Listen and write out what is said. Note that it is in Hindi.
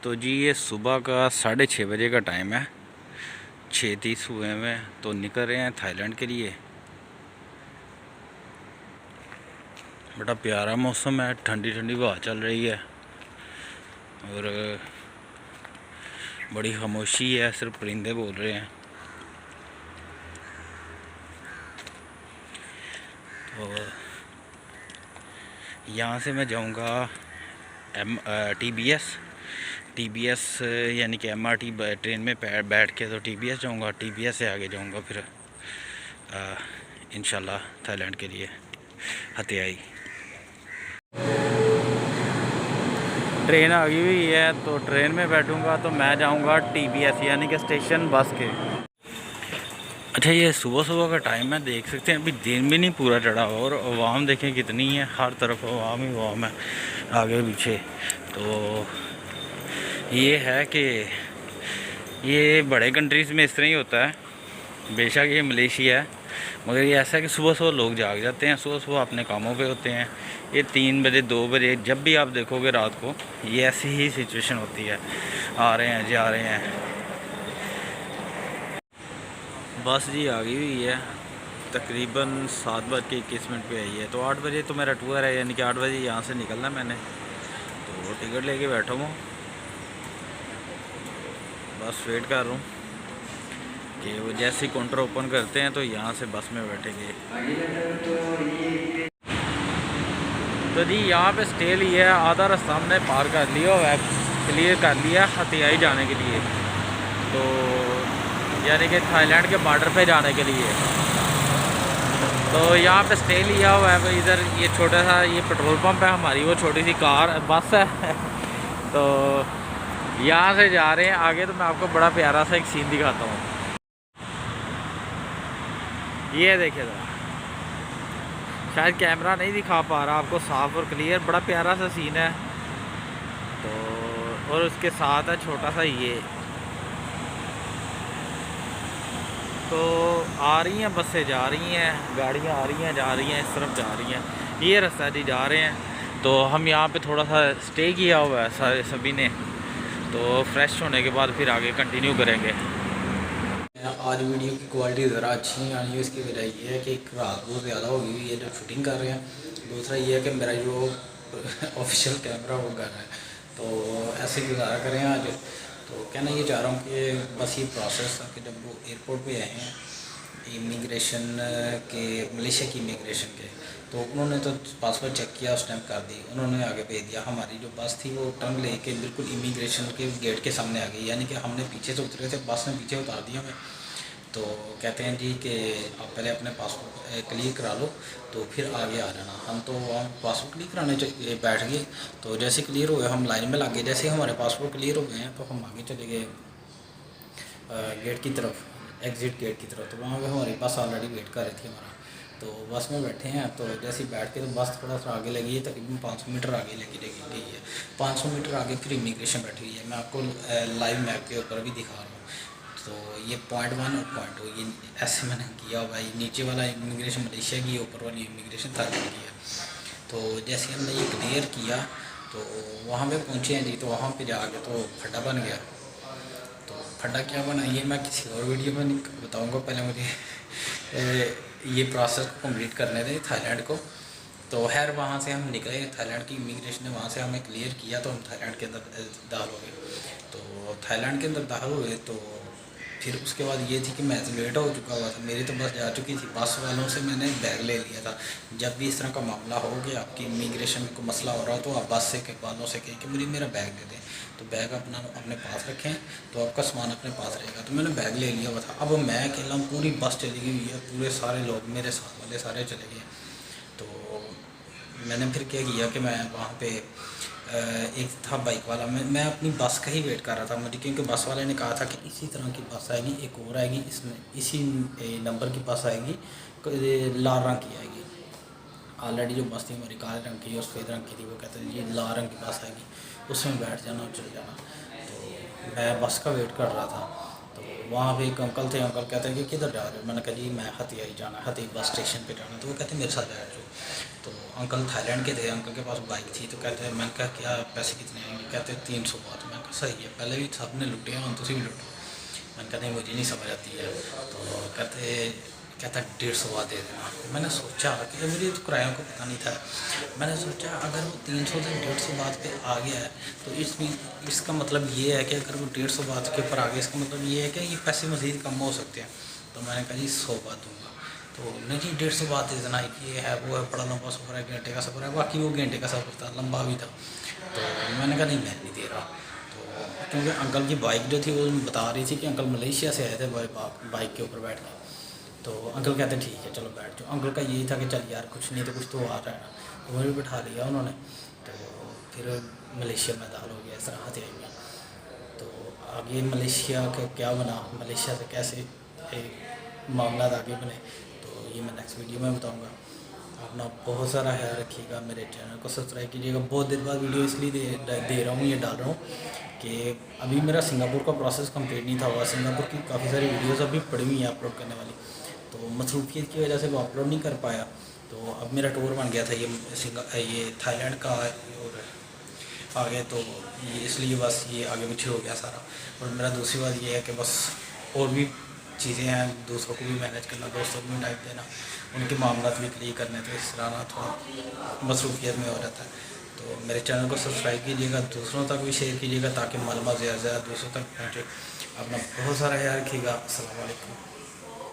तो जी ये सुबह का 6:30 बजे का टाइम है, 6:30 हुए में। तो निकल रहे हैं थाईलैंड के लिए। बड़ा प्यारा मौसम है, ठंडी ठंडी हवा चल रही है और बड़ी खामोशी है, सिर्फ परिंदे बोल रहे हैं। तो यहाँ से मैं जाऊँगा TBS यानी कि MRT ट्रेन में बैठ के तो TBS जाऊँगा, TBS से आगे जाऊँगा फिर इंशाल्लाह थाईलैंड के लिए हतियाई। ट्रेन आ गई हुई है, तो ट्रेन में बैठूँगा तो मैं जाऊँगा TBS यानी कि स्टेशन बस के। अच्छा, ये सुबह सुबह का टाइम है, देख सकते हैं अभी दिन भी नहीं पूरा चढ़ा और आवाम देखें कितनी है, हर तरफ आवाम ही आवाम है आगे पीछे। तो ये है कि ये बड़े कंट्रीज़ में इस तरह ही होता है, बेशक ये मलेशिया है मगर ये ऐसा है कि सुबह सुबह लोग जाग जाते हैं, सुबह सुबह अपने कामों पे होते हैं। ये 3 बजे 2 बजे जब भी आप देखोगे रात को ये ऐसी ही सिचुएशन होती है, आ रहे हैं जा रहे हैं। बस जी आ गई हुई है, तकरीबन 7:21 पे आई है। तो 8 बजे तो मेरा टूर है, यानी कि 8 बजे यहाँ से निकलना मैंने। तो टिकट लेके बैठा हूँ, बस वेट कर रहा हूँ कि वो जैसे ही काउंटर ओपन करते हैं तो यहाँ से बस में बैठेंगे। तो जी यहाँ पे स्टे लिया है, आधा रास्ता हमने पार कर लिया हुआ है, क्लियर कर लिया हतियाई जाने के लिए, तो यानी कि थाईलैंड के बॉर्डर पे जाने के लिए। तो यहाँ पे स्टे लिया हुआ है। इधर ये छोटा सा ये पेट्रोल पंप है, हमारी वो छोटी सी कार बस है तो यहाँ से जा रहे हैं आगे। तो मैं आपको बड़ा प्यारा सा एक सीन दिखाता हूँ, ये देखिए ज़रा, शायद कैमरा नहीं दिखा पा रहा आपको साफ़ और क्लियर, बड़ा प्यारा सा सीन है। तो और उसके साथ है छोटा सा ये, तो आ रही हैं बसें, जा रही हैं गाड़ियाँ, आ रही हैं जा रही हैं, इस तरफ जा रही हैं, ये रास्ता जी जा रहे हैं। तो हम यहाँ पे थोड़ा सा स्टे किया हुआ है सारे सभी ने, तो फ्रेश होने के बाद फिर आगे कंटिन्यू करेंगे। आज वीडियो की क्वालिटी ज़रा अच्छी नहीं आ रही है, इसकी वजह ये है कि एक रात बहुत ज़्यादा हो गई हुई है जो शूटिंग कर रहे हैं, दूसरा ये है कि मेरा जो ऑफिशियल कैमरा वो कर रहा है, तो ऐसे गुजारा करें आज। तो कहना ये चाह रहा हूँ कि बस ये प्रोसेस था कि जब वो एयरपोर्ट पे आए हैं इमिग्रेशन के, मलेशिया की इमिग्रेशन के, तो उन्होंने तो पासपोर्ट चेक किया, स्टैंप कर दी, उन्होंने आगे भेज दिया। हमारी जो बस थी वो टर्न लेके बिल्कुल इमिग्रेशन के गेट के सामने आ गई, यानी कि हमने पीछे से उतरे थे, बस ने पीछे उतार दिया हमें। तो कहते हैं जी कि आप पहले अपने पासपोर्ट क्लियर करा लो तो फिर आगे आ जाना। हम तो वहाँ पासपोर्ट क्लियर कराने बैठ गए, तो जैसे क्लियर हुए हम लाइन में लग गए। जैसे हमारे पासपोर्ट क्लियर हो गए हैं तो हम आगे चले गए गेट की तरफ, एग्ज़िट गेट की तरफ। तो वहाँ पे हमारी बस ऑलरेडी वेट कर रही थी हमारा, तो बस में बैठे हैं। तो जैसे ही बैठ के तो बस थोड़ा सा आगे लगी है, तकरीबन 500 मीटर आगे लगी गई है। 500 मीटर आगे फिर इमिग्रेशन बैठी हुई है, मैं आपको लाइव मैप के ऊपर भी दिखा रहा हूँ। तो ये पॉइंट 1 और पॉइंट 2 ये ऐसे मैंने किया हुआ है, नीचे वाला इमिग्रेशन मलेशिया की, ऊपर वाली इमिग्रेशन थाईलैंड की है। तो जैसे हमने ये क्लियर किया तो वहाँ पे पहुँचे हैं जी, तो वहाँ पे जाके तो फड्डा बन गया। तो फड्डा क्या बना ये मैं किसी और वीडियो में नहीं बताऊँगा, पहले मुझे ये प्रोसेस को कम्प्लीट करने दें थाईलैंड को। तो खैर वहाँ से हम निकले, थाईलैंड की इमिग्रेशन ने वहाँ से हमें क्लियर किया, तो हम थाईलैंड के अंदर दाखिल हो गए। तो थाईलैंड के अंदर दाखिल हुए तो फिर उसके बाद ये थी कि मैं तो लेट हो चुका हुआ था, मेरी तो बस जा चुकी थी। बस वालों से मैंने बैग ले लिया था। जब भी इस तरह का मामला हो कि आपकी इमिग्रेशन में कोई मसला हो रहा हो तो आप बस से वालों से कहें कि मुझे मेरा बैग दे दें, तो बैग अपना अपने पास रखें तो आपका सामान अपने पास रहेगा। तो मैंने बैग ले लिया हुआ था। अब मैं अकेला हूँ, पूरी बस चली गई हुई है, पूरे सारे लोग मेरे साथ वाले सारे चले गए। तो मैंने फिर क्या किया कि मैं वहाँ पे एक था बाइक वाला, मैं अपनी बस का ही वेट कर रहा था मुझे, क्योंकि बस वाले ने कहा था कि इसी तरह की बस आएगी, एक और आएगी, इसमें इसी नंबर की बस आएगी, लाल रंग की आएगी। ऑलरेडी जो बस थी हमारी काले रंग की और सफ़ेद रंग की थी, वो कहते थे ये लाल रंग की बस आएगी, उसमें बैठ जाना और चले जाना। तो मैं बस का वेट कर रहा था। तो वहाँ पे एक अंकल थे, अंकल कहते हैं कि किधर जा रहे हो? मैंने कहा जी मैं हतियाई जाना, हतियाई बस स्टेशन पे जाना। तो वो कहते मेरे साथ बैठ जाओ। तो अंकल थाईलैंड के थे, अंकल के पास बाइक थी, तो कहते हैं, मैंने कहा क्या पैसे कितने आएंगे? कहते 300 बात। मैं सही है, पहले भी सब ने लुटे हैं, तुम भी लुटो। मैंने कहा नहीं मुझे नहीं समझ आती है, तो कहता 150 बात दे देना। मैंने सोचा कि मुझे तो किरायों को पता नहीं था, मैंने सोचा अगर वो 300 से 150 बात पे आ गया है तो इसका मतलब ये है कि अगर वो 150 बात के ऊपर आ गया, इसका मतलब ये है कि ये पैसे मज़ीद कम हो सकते हैं। तो मैंने कहा जी 100 बात दूँगा। तो नहीं 150 बात दे देना, ये है वो है, बड़ा लंबा सफ़र है, घंटे का सफ़र है। बाकी वो घंटे का सफ़र था, लंबा भी था। तो मैंने कहा नहीं मैं नहीं दे रहा। तो क्योंकि अंकल की बाइक जो थी वो बता रही थी कि अंकल मलेशिया से आए थे बाइक के ऊपर बैठ के। तो अंकल कहते ठीक है चलो बैठ जाओ। अंकल का यही था कि चल यार कुछ नहीं तो कुछ तो आ रहा है ना, तो मुझे बिठा लिया उन्होंने। तो फिर मलेशिया में दाखिल हो गया, इस तरह से आई। तो आगे मलेशिया का क्या बना, मलेशिया से कैसे मामला आगे बने, तो ये मैं नेक्स्ट वीडियो में बताऊँगा। अपना बहुत सारा ख्याल रखिएगा, मेरे चैनल को सब्सक्राइब कीजिएगा। बहुत देर बाद वीडियो इसलिए दे रहा हूँ, ये डाल रहा हूँ कि अभी मेरा सिंगापुर का प्रोसेस कंप्लीट नहीं था हुआ। सिंगापुर की काफ़ी सारी वीडियोस अभी पड़ी हुई हैं अपलोड करने वाली, तो मसरूफियत की वजह से वो अपलोड नहीं कर पाया। तो अब मेरा टूर बन गया था ये थाईलैंड का और आगे, तो ये इसलिए बस ये आगे पीछे हो गया सारा। और मेरा दूसरी बात ये है कि बस और भी चीज़ें हैं, दूसरों को भी मैनेज करना, दोस्तों को भी टाइम देना, उनके मामला भी क्लियर करने, तो इस तरह थोड़ा मसरूफियत में हो जाता है। तो मेरे चैनल को सब्सक्राइब कीजिएगा, दूसरों तक भी शेयर कीजिएगा ताकि मालूमात ज़्यादा से ज़्यादा दूसरों तक पहुँचे। अपना बहुत सारा ख्याल रखिएगा। अस्सलाम वालेकुम।